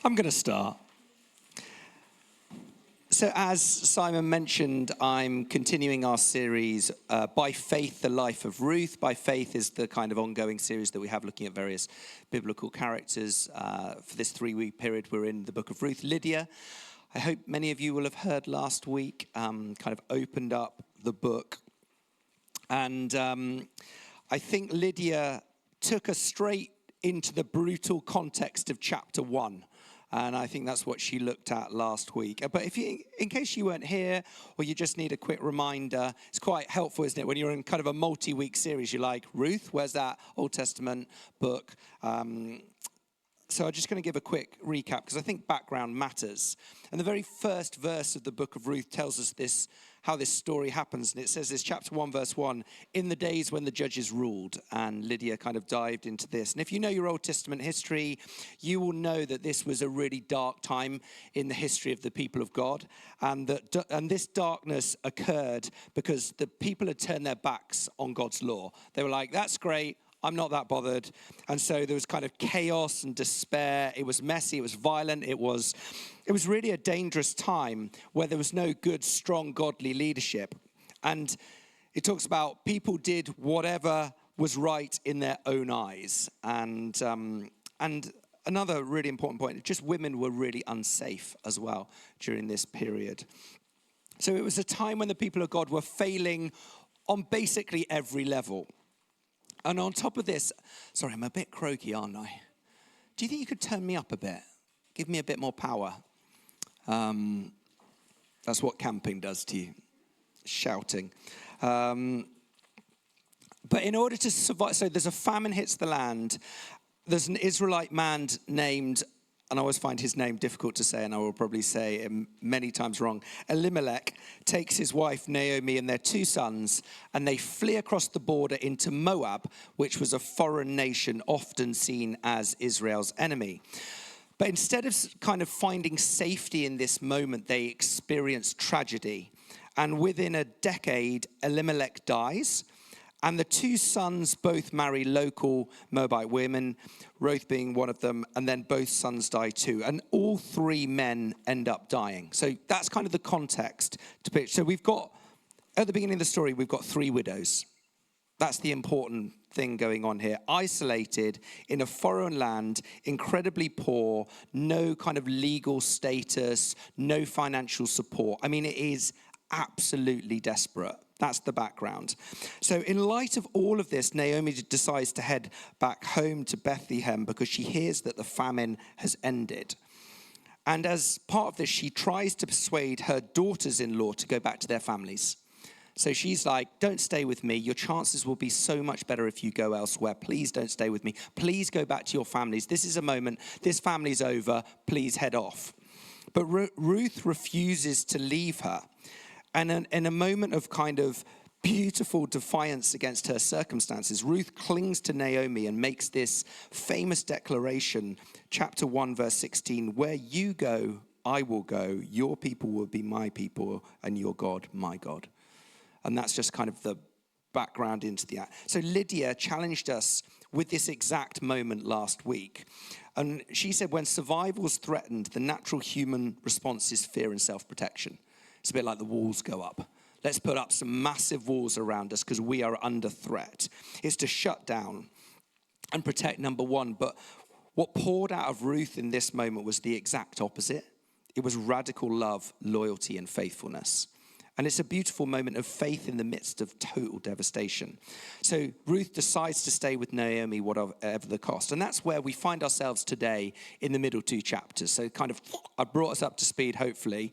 I'm going to start. So as Simon mentioned, I'm continuing our series, By Faith, the Life of Ruth. By Faith is the kind of ongoing series that we have looking at various biblical characters. For this 3-week period, we're in the book of Ruth. Lydia, I hope many of you will have heard last week, kind of opened up the book. And I think Lydia took us straight into the brutal context of chapter 1. And I think that's what she looked at last week. But in case you weren't here, or you just need a quick reminder, it's quite helpful, isn't it? When you're in kind of a multi-week series, you're like, Ruth, where's that Old Testament book? So I'm just going to give a quick recap, because I think background matters. And the very first verse of the book of Ruth tells us this, how this story happens. And it says this, chapter 1, verse 1, in the days when the judges ruled. And Lydia kind of dived into this. And if you know your Old Testament history, you will know that this was a really dark time in the history of the people of God. And this darkness occurred because the people had turned their backs on God's law. They were like, that's great. I'm not that bothered. And so there was kind of chaos and despair. It was messy. It was violent. It was really a dangerous time where there was no good, strong, godly leadership. And it talks about people did whatever was right in their own eyes. And another really important point, just women were really unsafe as well during this period. So it was a time when the people of God were failing on basically every level. And on top of this, sorry, I'm a bit croaky, aren't I? Do you think you could turn me up a bit? Give me a bit more power. That's what camping does to you, shouting. But in order to survive, so there's a famine hits the land. There's an Israelite man named, and I always find his name difficult to say, and I will probably say it many times wrong. Elimelech takes his wife Naomi and their 2 sons, and they flee across the border into Moab, which was a foreign nation often seen as Israel's enemy. But instead of kind of finding safety in this moment, they experience tragedy. And within a decade, Elimelech dies. And the 2 sons both marry local Moabite women, Ruth being one of them, and then both sons die too. And all 3 men end up dying. So that's kind of the context to pitch. So we've got, at the beginning of the story, we've got 3 widows. That's the important thing going on here. Isolated in a foreign land, incredibly poor, no kind of legal status, no financial support. I mean, it is absolutely desperate. That's the background. So in light of all of this, Naomi decides to head back home to Bethlehem because she hears that the famine has ended. And as part of this, she tries to persuade her daughters-in-law to go back to their families. So she's like, don't stay with me. Your chances will be so much better if you go elsewhere. Please don't stay with me. Please go back to your families. This is a moment. This family's over. Please head off. But Ruth refuses to leave her. And in a moment of kind of beautiful defiance against her circumstances, Ruth clings to Naomi and makes this famous declaration, chapter 1, verse 16, where you go, I will go, your people will be my people, and your God, my God. And that's just kind of the background into the act. So Lydia challenged us with this exact moment last week. And she said, when survival's threatened, the natural human response is fear and self-protection. It's a bit like the walls go up. Let's put up some massive walls around us because we are under threat. It's to shut down and protect, number one. But what poured out of Ruth in this moment was the exact opposite. It was radical love, loyalty, and faithfulness. And it's a beautiful moment of faith in the midst of total devastation. So Ruth decides to stay with Naomi, whatever the cost. And that's where we find ourselves today in the middle 2 chapters. So kind of, I brought us up to speed, hopefully.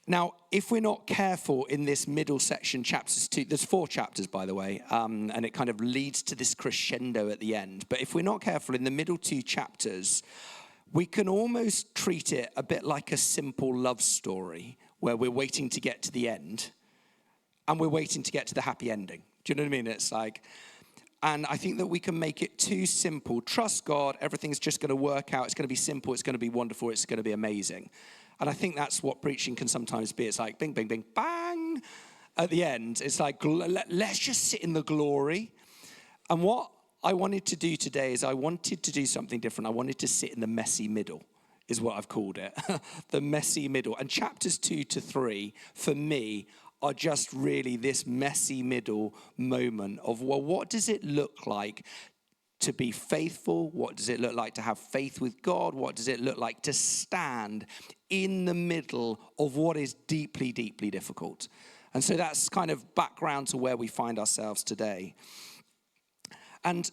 Now, if we're not careful in this middle section, chapters 2, there's 4 chapters, by the way, and it kind of leads to this crescendo at the end. But if we're not careful in the middle 2 chapters, we can almost treat it a bit like a simple love story where we're waiting to get to the end and we're waiting to get to the happy ending. Do you know what I mean? It's like, and I think that we can make it too simple. Trust God, everything's just going to work out. It's going to be simple. It's going to be wonderful. It's going to be amazing. And I think that's what preaching can sometimes be. It's like bing, bing, bing, bang. At the end, it's like, let's just sit in the glory. And what I wanted to do today is I wanted to do something different. I wanted to sit in the messy middle, is what I've called it. The messy middle. And chapters 2 to 3, for me, are just really this messy middle moment of, well, what does it look like to be faithful? What does it look like to have faith with God? What does it look like to stand in the middle of what is deeply, deeply difficult? And so that's kind of background to where we find ourselves today. And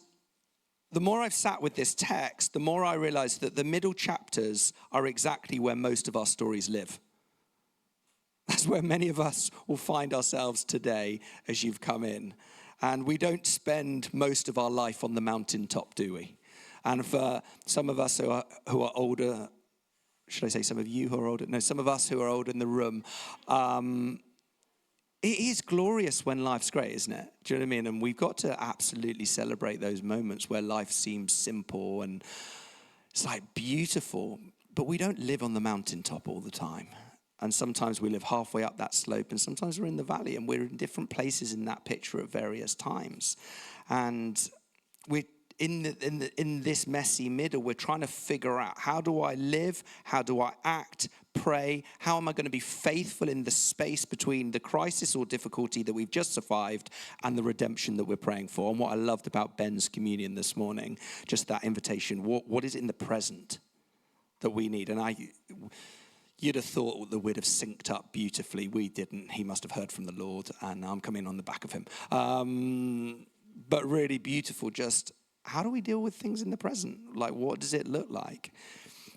the more I've sat with this text, the more I realize that the middle chapters are exactly where most of our stories live. That's where many of us will find ourselves today as you've come in. And we don't spend most of our life on the mountaintop, do we? And for some of us who are older, should I say some of you who are older? No, some of us who are older in the room, it is glorious when life's great, isn't it? Do you know what I mean? And we've got to absolutely celebrate those moments where life seems simple and it's like beautiful, but we don't live on the mountaintop all the time. And sometimes we live halfway up that slope, and sometimes we're in the valley, and we're in different places in that picture at various times. And we're in this messy middle, we're trying to figure out, how do I live? How do I act, pray? How am I going to be faithful in the space between the crisis or difficulty that we've just survived and the redemption that we're praying for? And what I loved about Ben's communion this morning, just that invitation, what is in the present that we need? And you'd have thought that we'd have synced up beautifully. We didn't. He must have heard from the Lord, and I'm coming on the back of him. But really beautiful, just how do we deal with things in the present? Like, what does it look like?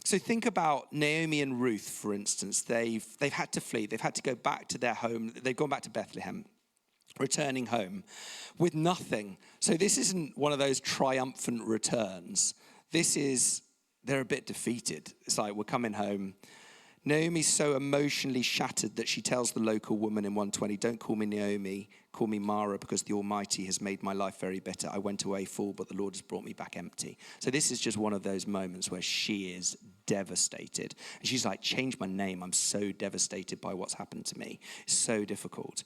So think about Naomi and Ruth, for instance. They've had to flee. They've had to go back to their home. They've gone back to Bethlehem, returning home with nothing. So this isn't one of those triumphant returns. They're a bit defeated. It's like, we're coming home. Naomi's so emotionally shattered that she tells the local woman in 120, don't call me Naomi, call me Mara, because the Almighty has made my life very bitter. I went away full, but the Lord has brought me back empty. So this is just one of those moments where she is devastated. And she's like, change my name. I'm so devastated by what's happened to me. It's so difficult.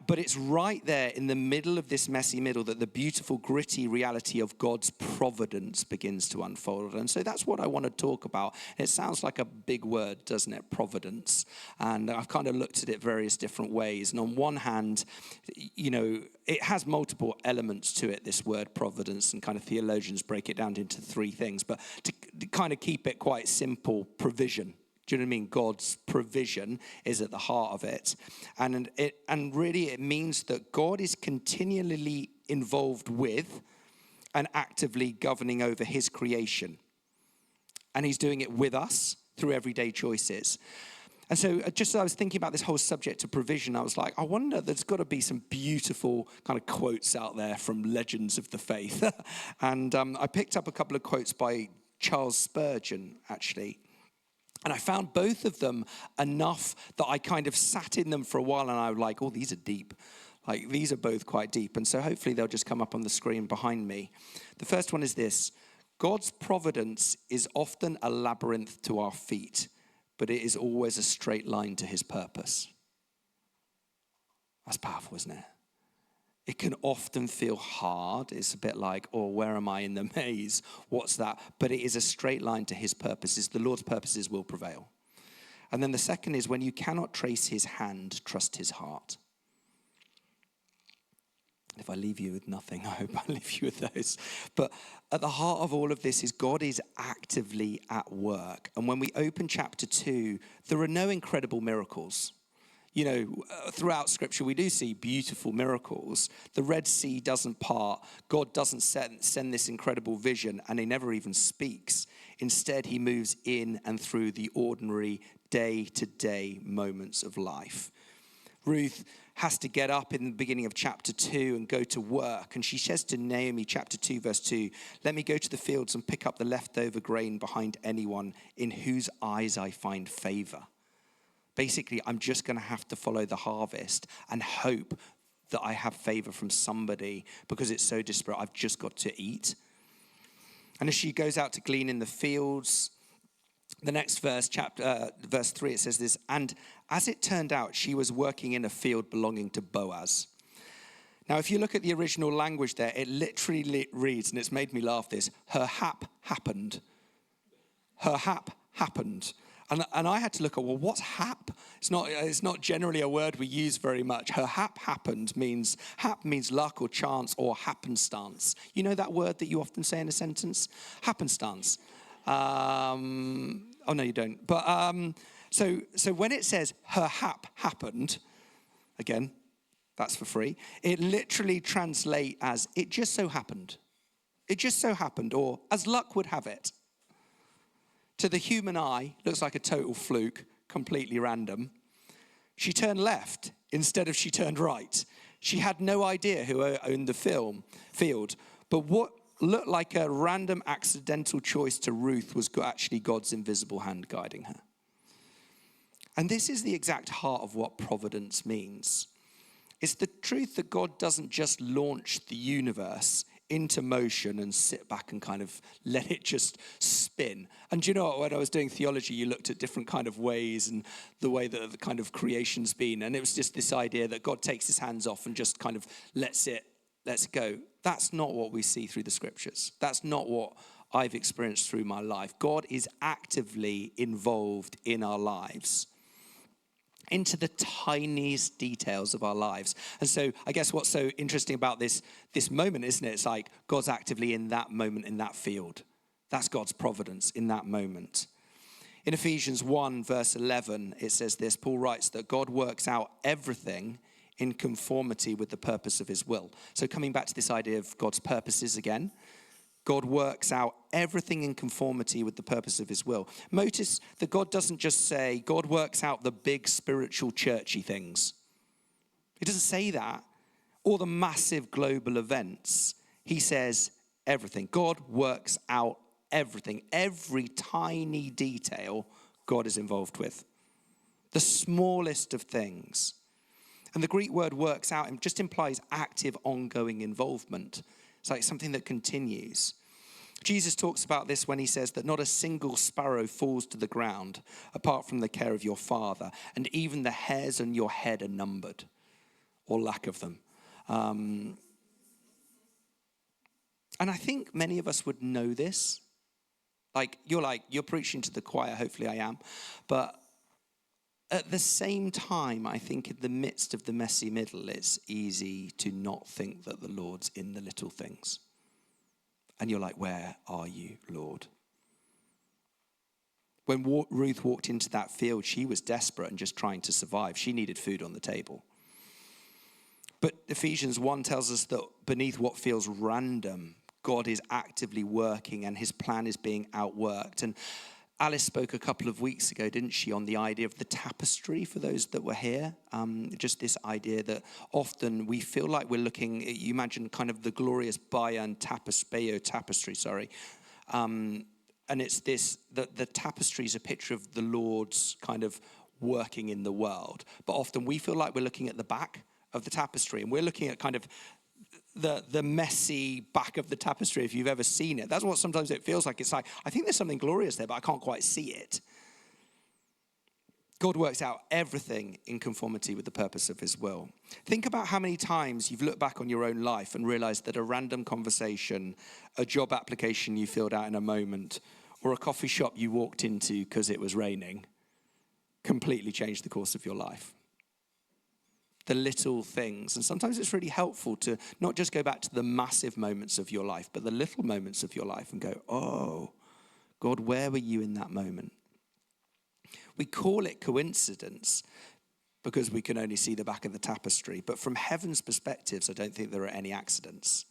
But it's right there in the middle of this messy middle that the beautiful, gritty reality of God's providence begins to unfold. And so that's what I want to talk about. It sounds like a big word, doesn't it? Providence. And I've kind of looked at it various different ways. And on one hand, you know, it has multiple elements to it, this word providence, and kind of theologians break it down into three things. But to kind of keep it quite simple, provision. Do you know what I mean? God's provision is at the heart of it. And really it means that God is continually involved with and actively governing over his creation. And he's doing it with us through everyday choices. And so just as I was thinking about this whole subject of provision, I was like, I wonder, there's got to be some beautiful kind of quotes out there from legends of the faith. And I picked up a couple of quotes by Charles Spurgeon, actually. And I found both of them enough that I kind of sat in them for a while, and I was like, oh, these are deep. Like, these are both quite deep. And so hopefully they'll just come up on the screen behind me. The first one is this: God's providence is often a labyrinth to our feet, but it is always a straight line to his purpose. That's powerful, isn't it? It can often feel hard. It's a bit like, oh, where am I in the maze? What's that? But it is a straight line to his purposes. The Lord's purposes will prevail. And then the second is, when you cannot trace his hand, trust his heart. If I leave you with nothing, I hope I leave you with those. But at the heart of all of this is God is actively at work. And when we open chapter 2, there are no incredible miracles. You know, throughout Scripture, we do see beautiful miracles. The Red Sea doesn't part. God doesn't send this incredible vision, and he never even speaks. Instead, he moves in and through the ordinary day-to-day moments of life. Ruth has to get up in the beginning of chapter 2 and go to work. And she says to Naomi, chapter 2, verse 2, let me go to the fields and pick up the leftover grain behind anyone in whose eyes I find favor. Basically, I'm just going to have to follow the harvest and hope that I have favor from somebody, because it's so disparate. I've just got to eat. And as she goes out to glean in the fields, the next verse, verse 3, it says this: and as it turned out, she was working in a field belonging to Boaz. Now, if you look at the original language there, it literally reads, and it's made me laugh this, her hap happened. Her hap happened. And I had to look at, well, what's hap? It's not generally a word we use very much. Her hap happened hap means luck or chance or happenstance. You know that word that you often say in a sentence? Happenstance. Oh, no, you don't. But so when it says her hap happened, again, that's for free, it literally translates as it just so happened. It just so happened, or as luck would have it. To the human eye, looks like a total fluke, completely random. She turned left instead of she turned right. She had no idea who owned the field. But what looked like a random accidental choice to Ruth was actually God's invisible hand guiding her. And this is the exact heart of what providence means. It's the truth that God doesn't just launch the universe into motion and sit back and kind of let it just spin. And do you know what? When I was doing theology, you looked at different kind of ways and the way that the kind of creation's been. And it was just this idea that God takes his hands off and just kind of lets it go. That's not what we see through the scriptures. That's not what I've experienced through my life. God is actively involved in our lives, into the tiniest details of our lives. And so I guess what's so interesting about this moment, isn't it? It's like God's actively in that moment, in that field. That's God's providence in that moment. In Ephesians 1, verse 11, it says this, Paul writes that God works out everything in conformity with the purpose of his will. So coming back to this idea of God's purposes again, God works out everything in conformity with the purpose of his will. Notice that God doesn't just say, God works out the big spiritual churchy things. He doesn't say that. Or the massive global events. He says everything. God works out everything. Every tiny detail God is involved with. The smallest of things. And the Greek word works out just implies active, ongoing involvement. It's like something that continues. Jesus talks about this when he says that not a single sparrow falls to the ground apart from the care of your Father, and even the hairs on your head are numbered, or lack of them. And I think many of us would know this. You're preaching to the choir, hopefully I am. But at the same time, I think in the midst of the messy middle, it's easy to not think that the Lord's in the little things. And you're like, where are you, Lord? When Ruth walked into that field, she was desperate and just trying to survive. She needed food on the table. But Ephesians 1 tells us that beneath what feels random, God is actively working and his plan is being outworked. And Alice spoke a couple of weeks ago, didn't she, on the idea of the tapestry for those that were here. Just this idea that often we feel like we're looking, you imagine kind of the glorious Bayeux tapestry, and it's this, the tapestry is a picture of the Lord's kind of working in the world. But often we feel like we're looking at the back of the tapestry and we're looking at kind of the messy back of the tapestry, if you've ever seen it. That's what sometimes it feels like. It's like, I think there's something glorious there, but I can't quite see it. God works out everything in conformity with the purpose of his will. Think about how many times you've looked back on your own life and realized that a random conversation, a job application you filled out in a moment, or a coffee shop you walked into because it was raining, completely changed the course of your life. The little things. And sometimes it's really helpful to not just go back to the massive moments of your life, but the little moments of your life and go, oh, God, where were you in that moment? We call it coincidence because we can only see the back of the tapestry. But from heaven's perspectives, I don't think there are any accidents.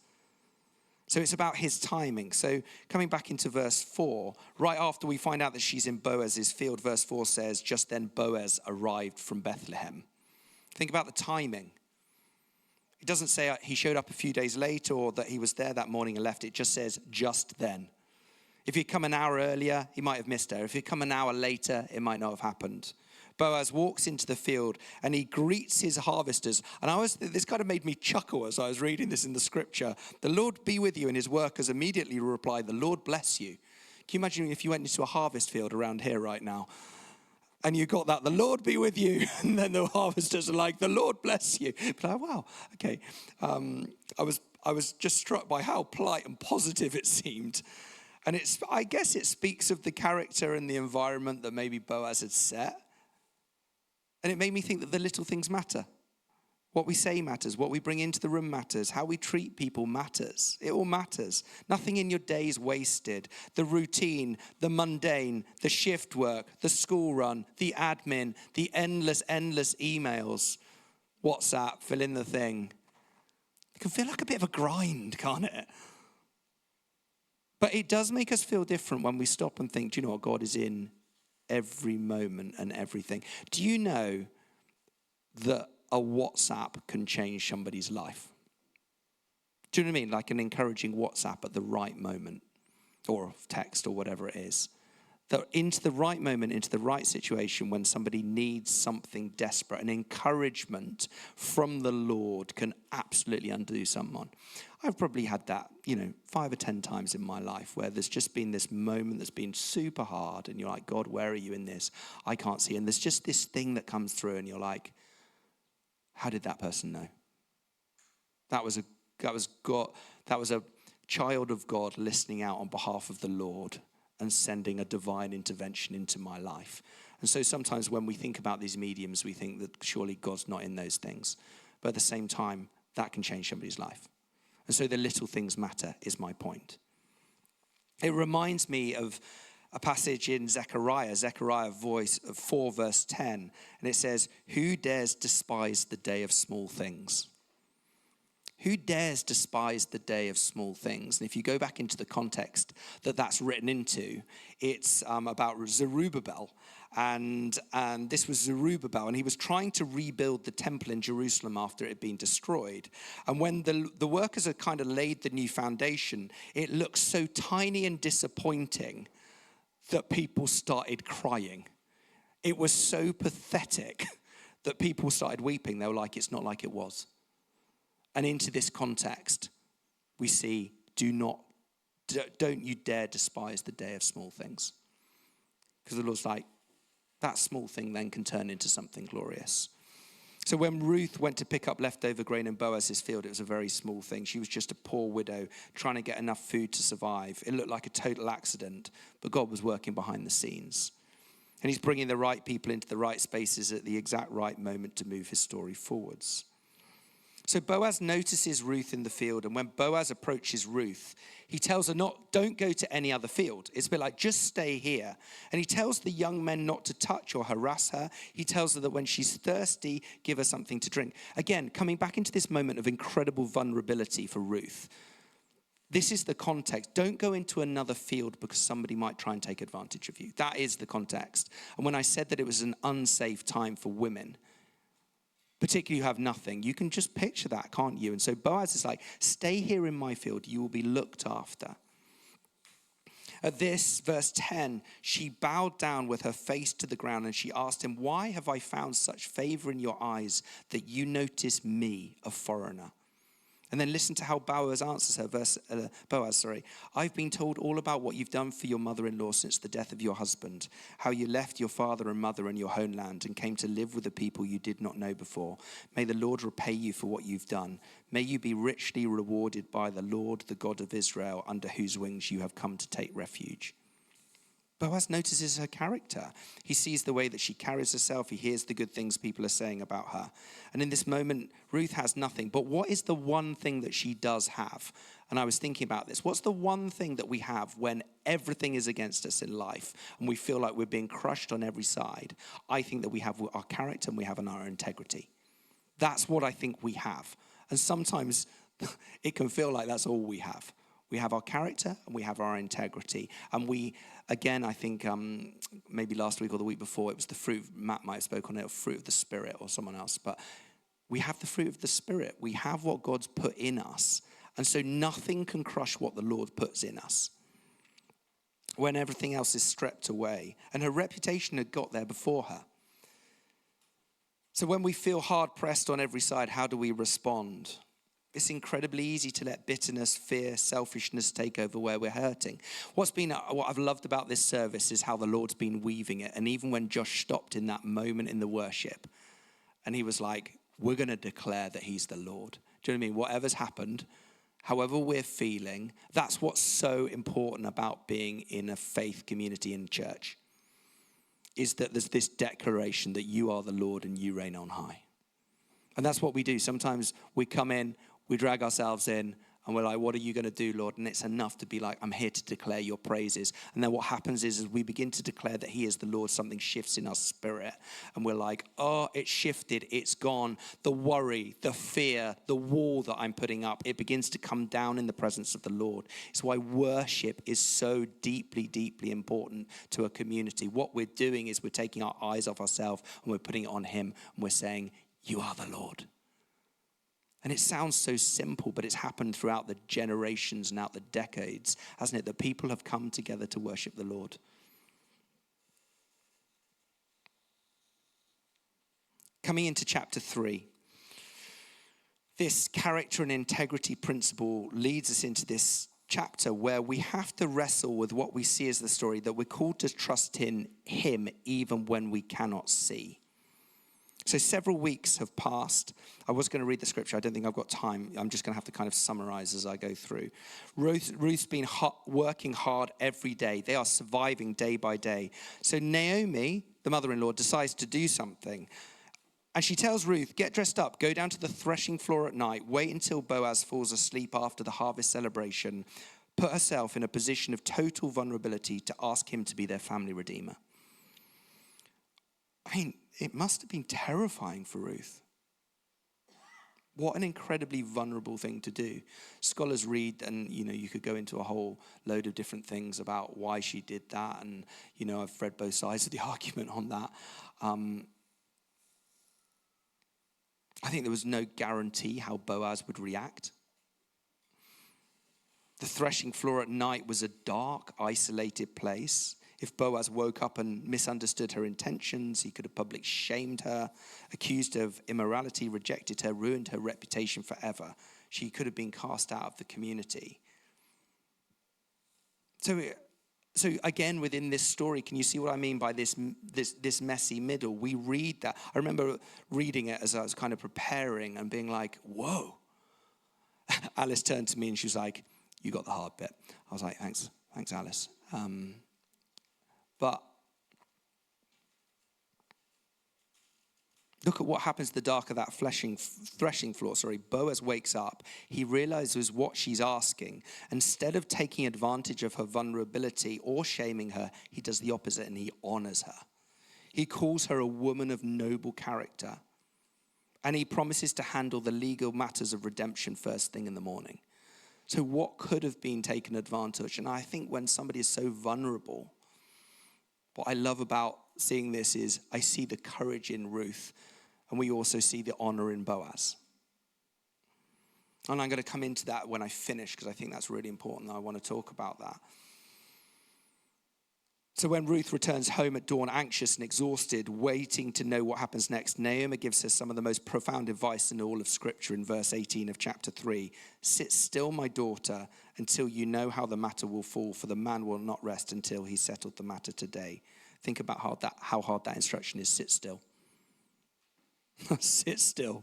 So it's about his timing. So coming back into verse 4, right after we find out that she's in Boaz's field, verse 4 says, just then Boaz arrived from Bethlehem. Think about the timing. It doesn't say he showed up a few days later or that he was there that morning and left. It just says just then. If he'd come an hour earlier, he might have missed her. If he'd come an hour later, it might not have happened. Boaz walks into the field and he greets his harvesters. And this kind of made me chuckle as I was reading this in the scripture. The Lord be with you, and his workers immediately replied, the Lord bless you. Can you imagine if you went into a harvest field around here right now? And you got that, the Lord be with you. And then the harvesters are like, the Lord bless you. But like, wow, okay. I was just struck by how polite and positive it seemed. And I guess it speaks of the character and the environment that maybe Boaz had set. And it made me think that the little things matter. What we say matters. What we bring into the room matters. How we treat people matters. It all matters. Nothing in your day is wasted. The routine, the mundane, the shift work, the school run, the admin, the endless emails, WhatsApp, fill in the thing. It can feel like a bit of a grind, can't it? But it does make us feel different when we stop and think, do you know what? God is in every moment and everything. Do you know that a WhatsApp can change somebody's life? Do you know what I mean? Like an encouraging WhatsApp at the right moment, or text or whatever it is. That into the right moment, into the right situation when somebody needs something desperate, an encouragement from the Lord can absolutely undo someone. I've probably had that, 5 or 10 times in my life where there's just been this moment that's been super hard and you're like, God, where are you in this? I can't see. And there's just this thing that comes through and you're like, how did that person know? That was a child of God listening out on behalf of the Lord and sending a divine intervention into my life. And so sometimes when we think about these mediums, we think that surely God's not in those things. But at the same time, that can change somebody's life. And so the little things matter is my point. It reminds me of a passage in Zechariah 4 verse 10. And it says, who dares despise the day of small things? Who dares despise the day of small things? And if you go back into the context that that's written into, it's about Zerubbabel. And this was Zerubbabel, and he was trying to rebuild the temple in Jerusalem after it had been destroyed. And when the workers had kind of laid the new foundation, it looked so tiny and disappointing that people started crying. It was so pathetic that people started weeping. They were like, it's not like it was. And into this context, we see, don't you dare despise the day of small things. Because the Lord's like, that small thing then can turn into something glorious. So when Ruth went to pick up leftover grain in Boaz's field, it was a very small thing. She was just a poor widow trying to get enough food to survive. It looked like a total accident, but God was working behind the scenes. And he's bringing the right people into the right spaces at the exact right moment to move his story forwards. So Boaz notices Ruth in the field, and when Boaz approaches Ruth, he tells her don't go to any other field. It's a bit like, just stay here. And he tells the young men not to touch or harass her. He tells her that when she's thirsty, give her something to drink. Again, coming back into this moment of incredible vulnerability for Ruth. This is the context. Don't go into another field because somebody might try and take advantage of you. That is the context. And when I said that it was an unsafe time for women, particularly who have nothing, you can just picture that, can't you? And so Boaz is like, stay here in my field, you will be looked after. At this, verse 10, she bowed down with her face to the ground and she asked him, why have I found such favor in your eyes that you notice me, a foreigner? And then listen to how Boaz answers her, Boaz, I've been told all about what you've done for your mother-in-law since the death of your husband, how you left your father and mother and your homeland and came to live with the people you did not know before. May the Lord repay you for what you've done. May you be richly rewarded by the Lord, the God of Israel, under whose wings you have come to take refuge. Boaz notices her character. He sees the way that she carries herself. He hears the good things people are saying about her. And in this moment, Ruth has nothing. But what is the one thing that she does have? And I was thinking about this. What's the one thing that we have when everything is against us in life and we feel like we're being crushed on every side? I think that we have our character and we have our integrity. That's what I think we have. And sometimes it can feel like that's all we have. We have our character and we have our integrity. And we, again, I think maybe last week or the week before, it was the fruit, Matt might have spoken on it, fruit of the Spirit or someone else. But we have the fruit of the Spirit. We have what God's put in us. And so nothing can crush what the Lord puts in us when everything else is stripped away. And her reputation had got there before her. So when we feel hard pressed on every side, how do we respond? It's incredibly easy to let bitterness, fear, selfishness take over where we're hurting. What I've loved about this service is how the Lord's been weaving it. And even when Josh stopped in that moment in the worship, and he was like, we're going to declare that he's the Lord. Do you know what I mean? Whatever's happened, however we're feeling, that's what's so important about being in a faith community in church, is that there's this declaration that you are the Lord and you reign on high. And that's what we do. Sometimes we come in, we drag ourselves in, and we're like, what are you going to do, Lord? And it's enough to be like, I'm here to declare your praises. And then what happens is, as we begin to declare that he is the Lord, something shifts in our spirit. And we're like, oh, it's shifted, it's gone. The worry, the fear, the wall that I'm putting up, it begins to come down in the presence of the Lord. It's why worship is so deeply, deeply important to a community. What we're doing is we're taking our eyes off ourselves and we're putting it on him. And we're saying, you are the Lord. And it sounds so simple, but it's happened throughout the generations and out the decades, hasn't it? That people have come together to worship the Lord. Coming into chapter 3, this character and integrity principle leads us into this chapter where we have to wrestle with what we see as the story, that we're called to trust in him even when we cannot see. So several weeks have passed. I was going to read the scripture. I don't think I've got time. I'm just going to have to kind of summarize as I go through. Ruth's been working hard every day. They are surviving day by day. So Naomi, the mother-in-law, decides to do something. And she tells Ruth, get dressed up, go down to the threshing floor at night, wait until Boaz falls asleep after the harvest celebration, put herself in a position of total vulnerability to ask him to be their family redeemer. I mean, it must have been terrifying for Ruth. What an incredibly vulnerable thing to do. Scholars read, and you could go into a whole load of different things about why she did that, and I've read both sides of the argument on that. I think there was no guarantee how Boaz would react. The threshing floor at night was a dark, isolated place. If Boaz woke up and misunderstood her intentions, he could have publicly shamed her, accused her of immorality, rejected her, ruined her reputation forever. She could have been cast out of the community. So again, within this story, can you see what I mean by this messy middle? We read that. I remember reading it as I was kind of preparing and being like, whoa. Alice turned to me and she was like, you got the hard bit. I was like, thanks, Alice. But look at what happens the darker that threshing floor. Boaz wakes up. He realizes what she's asking. Instead of taking advantage of her vulnerability or shaming her, he does the opposite and he honors her. He calls her a woman of noble character. And he promises to handle the legal matters of redemption first thing in the morning. So what could have been taken advantage? And I think when somebody is so vulnerable, what I love about seeing this is I see the courage in Ruth, and we also see the honor in Boaz. And I'm going to come into that when I finish, because I think that's really important. I want to talk about that. So when Ruth returns home at dawn, anxious and exhausted, waiting to know what happens next, Naomi gives her some of the most profound advice in all of Scripture in verse 18 of chapter 3. Sit still, my daughter, until you know how the matter will fall, for the man will not rest until he's settled the matter today. Think about how hard that instruction is. Sit still. Sit still.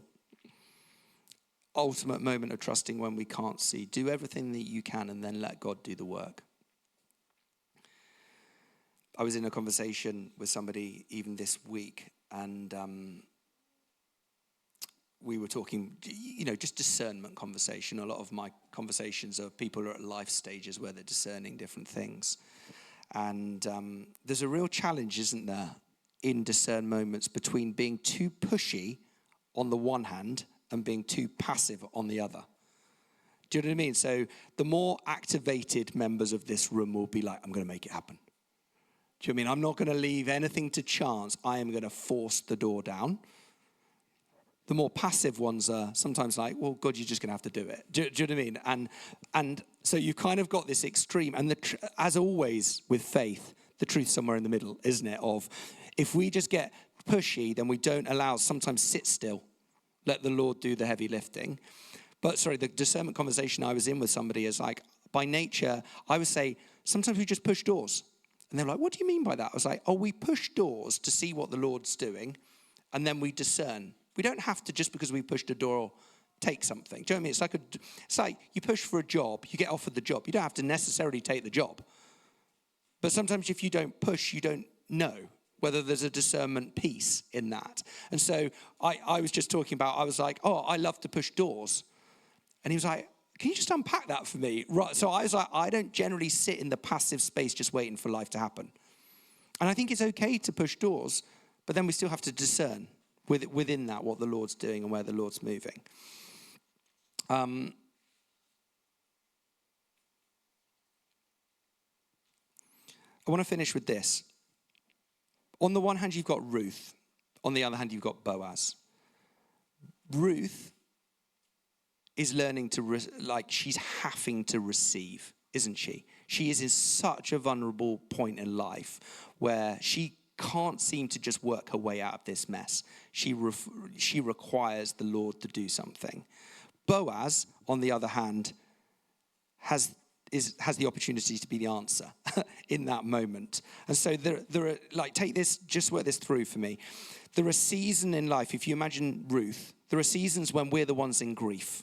Ultimate moment of trusting when we can't see. Do everything that you can and then let God do the work. I was in a conversation with somebody even this week, and we were talking, just discernment conversation. A lot of my conversations are people who are at life stages where they're discerning different things. And there's a real challenge, isn't there, in discern moments between being too pushy on the one hand and being too passive on the other. Do you know what I mean? So the more activated members of this room will be like, I'm going to make it happen. Do you know what I mean? I'm not going to leave anything to chance. I am going to force the door down. The more passive ones are sometimes like, well, God, you're just going to have to do it. Do you know what I mean? And so you've kind of got this extreme. And as always with faith, the truth's somewhere in the middle, isn't it? Of if we just get pushy, then we don't allow, sometimes sit still. Let the Lord do the heavy lifting. But sorry, the discernment conversation I was in with somebody is like, by nature, I would say, sometimes we just push doors. And they're like, what do you mean by that? I was like, oh, we push doors to see what the Lord's doing, and then we discern. We don't have to, just because we pushed a door, take something. Do you know what I mean? It's like you push for a job, you get offered the job. You don't have to necessarily take the job. But sometimes if you don't push, you don't know whether there's a discernment piece in that. And so I was just talking about, I was like, oh, I love to push doors. And he was like, can you just unpack that for me? Right. So I was like, I don't generally sit in the passive space just waiting for life to happen. And I think it's okay to push doors, but then we still have to discern within that what the Lord's doing and where the Lord's moving. I want to finish with this. On the one hand, you've got Ruth. On the other hand, you've got Boaz. Ruth is learning to, she's having to receive, isn't she? She is in such a vulnerable point in life where she can't seem to just work her way out of this mess. She requires the Lord to do something. Boaz, on the other hand, has the opportunity to be the answer in that moment. And so there are, take this, just work this through for me. There are seasons in life, if you imagine Ruth, there are seasons when we're the ones in grief.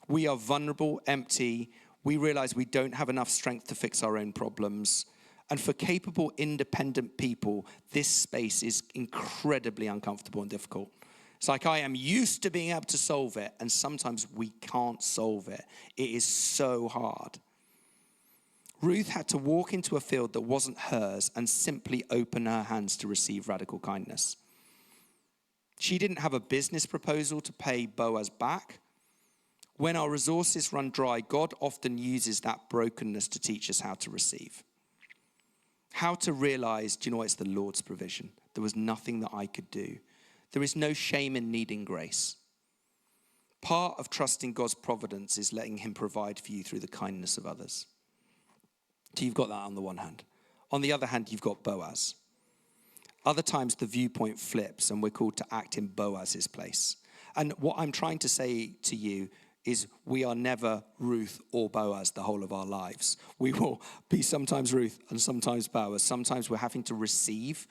We are vulnerable, empty. We realize we don't have enough strength to fix our own problems. And for capable, independent people, this space is incredibly uncomfortable and difficult. It's like I am used to being able to solve it, and sometimes we can't solve it. It is so hard. Ruth had to walk into a field that wasn't hers and simply open her hands to receive radical kindness. She didn't have a business proposal to pay Boaz back. When our resources run dry, God often uses that brokenness to teach us how to receive. How to realize, do you know what, it's the Lord's provision. There was nothing that I could do. There is no shame in needing grace. Part of trusting God's providence is letting him provide for you through the kindness of others. So you've got that on the one hand. On the other hand, you've got Boaz. Other times the viewpoint flips and we're called to act in Boaz's place. And what I'm trying to say to you is we are never Ruth or Boaz the whole of our lives. We will be sometimes Ruth and sometimes Boaz. Sometimes we're having to receive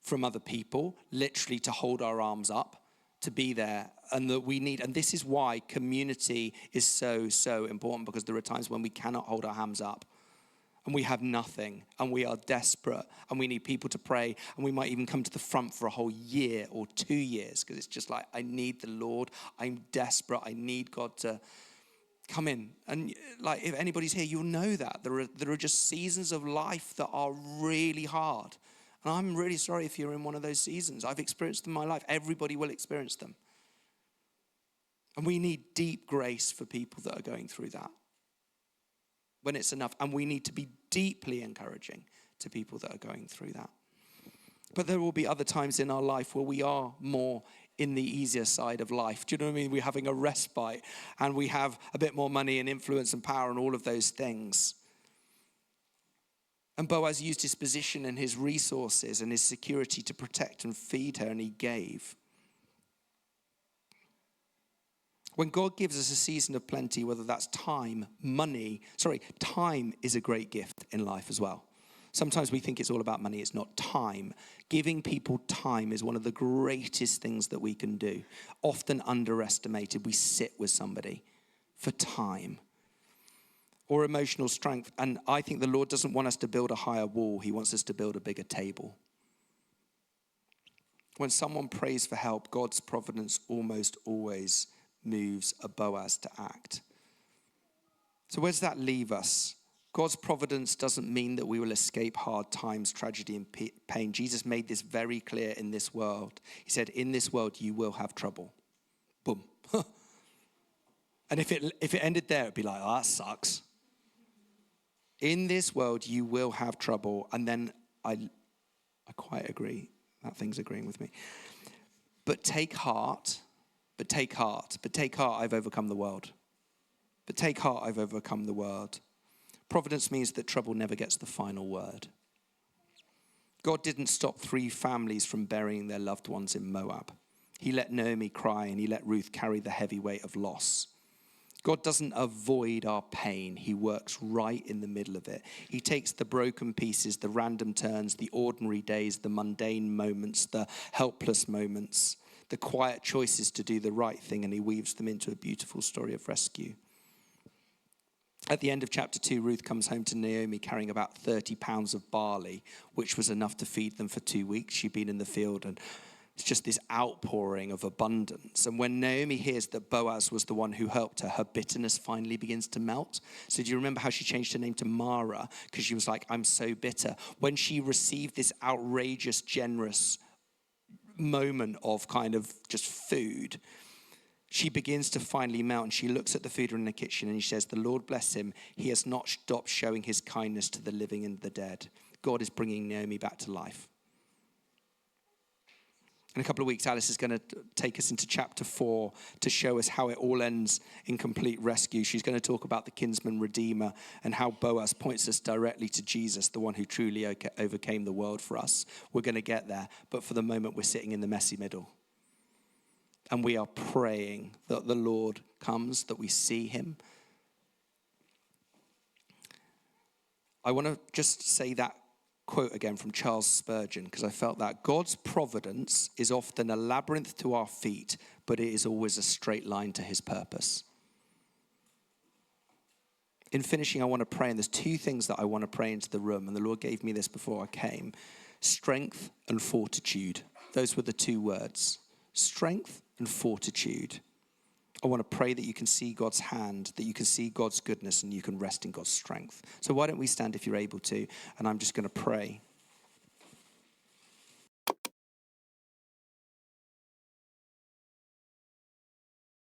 from other people, literally to hold our arms up, to be there, and that we need, and this is why community is so, so important, because there are times when we cannot hold our hands up, and we have nothing, and we are desperate, and we need people to pray, and we might even come to the front for a whole year or 2 years, because it's just like, I need the Lord, I'm desperate, I need God to come in. And like, if anybody's here, you'll know that. There are just seasons of life that are really hard. And I'm really sorry if you're in one of those seasons. I've experienced them in my life. Everybody will experience them. And we need deep grace for people that are going through that when it's enough. And we need to be deeply encouraging to people that are going through that. But there will be other times in our life where we are more in the easier side of life. Do you know what I mean? We're having a respite and we have a bit more money and influence and power and all of those things. And Boaz used his position and his resources and his security to protect and feed her, and he gave. When God gives us a season of plenty, whether that's time is a great gift in life as well. Sometimes we think it's all about money. It's not. Time. Giving people time is one of the greatest things that we can do. Often underestimated. We sit with somebody for time. Or emotional strength. And I think the Lord doesn't want us to build a higher wall. He wants us to build a bigger table. When someone prays for help, God's providence almost always moves a Boaz to act. So where does that leave us? God's providence doesn't mean that we will escape hard times, tragedy, and pain. Jesus made this very clear in this world. He said, in this world, you will have trouble. Boom. And if it ended there, it'd be like, oh, that sucks. In this world, you will have trouble. And then I quite agree. That thing's agreeing with me. But take heart, I've overcome the world. But take heart, I've overcome the world. Providence means that trouble never gets the final word. God didn't stop 3 families from burying their loved ones in Moab. He let Naomi cry and he let Ruth carry the heavy weight of loss. God doesn't avoid our pain. He works right in the middle of it. He takes the broken pieces, the random turns, the ordinary days, the mundane moments, the helpless moments, the quiet choices to do the right thing, and he weaves them into a beautiful story of rescue. At the end of chapter 2, Ruth comes home to Naomi carrying about 30 pounds of barley, which was enough to feed them for 2 weeks. She'd been in the field, and it's just this outpouring of abundance. And when Naomi hears that Boaz was the one who helped her, her bitterness finally begins to melt. So do you remember how she changed her name to Mara? Because she was like, I'm so bitter. When she received this outrageous, generous moment of kind of just food, she begins to finally melt, and she looks at the food in the kitchen and she says, the Lord bless him. He has not stopped showing his kindness to the living and the dead. God is bringing Naomi back to life. In a couple of weeks, Alice is going to take us into chapter 4 to show us how it all ends in complete rescue. She's going to talk about the kinsman redeemer and how Boaz points us directly to Jesus, the one who truly overcame the world for us. We're going to get there, but for the moment, we're sitting in the messy middle. And we are praying that the Lord comes, that we see him. I want to just say that quote again from Charles Spurgeon, because I felt that God's providence is often a labyrinth to our feet, but it is always a straight line to his purpose. In finishing, I want to pray, and there's 2 things that I want to pray into the room, and the Lord gave me this before I came. Strength and fortitude. Those were the 2 words. Strength and fortitude. I want to pray that you can see God's hand, that you can see God's goodness, and you can rest in God's strength. So why don't we stand if you're able to, and I'm just going to pray.